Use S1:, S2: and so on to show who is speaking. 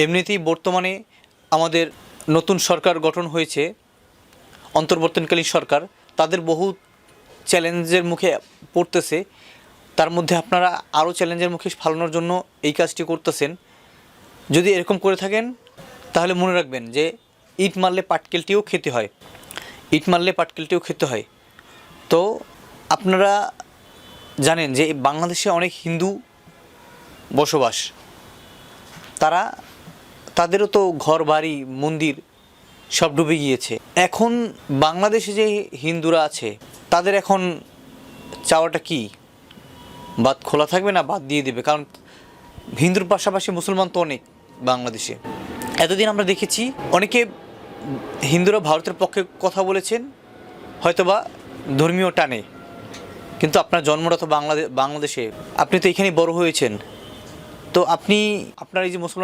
S1: এমনিতেই বর্তমানে আমাদের নতুন সরকার গঠন হয়েছে, অন্তর্বর্তীকালীন সরকার, তাদের বহু চ্যালেঞ্জের মুখে পড়তেছে। তার মধ্যে আপনারা আরও চ্যালেঞ্জের মুখে ফালানোর জন্য এই কাজটি করতেছেন। যদি এরকম করে থাকেন তাহলে মনে রাখবেন যে ইট মারলে পাটকেলটিও খেতে হয়, ইট মারলে পাটকেলটিও খেতে হয়। তো আপনারা জানেন যে বাংলাদেশে অনেক হিন্দু বসবাস, তাদেরও তো ঘর বাড়ি মন্দির সব ডুবে গিয়েছে। এখন বাংলাদেশে যে হিন্দুরা আছে তাদের এখন চাওয়াটা কি? বাঁধ খোলা থাকবে না বাদ দিয়ে দেবে? কারণ হিন্দুর পাশাপাশি মুসলমান তো অনেক বাংলাদেশে। এতদিন আমরা দেখেছি অনেকে হিন্দুরা ভারতের পক্ষে কথা বলেছেন, হয়তোবা ধর্মীয় টানে, কিন্তু আপনার জন্মটা তো বাংলাদেশে, আপনি তো এখানেই বড় হয়েছেন। তো আপনার এই যে মুসলমান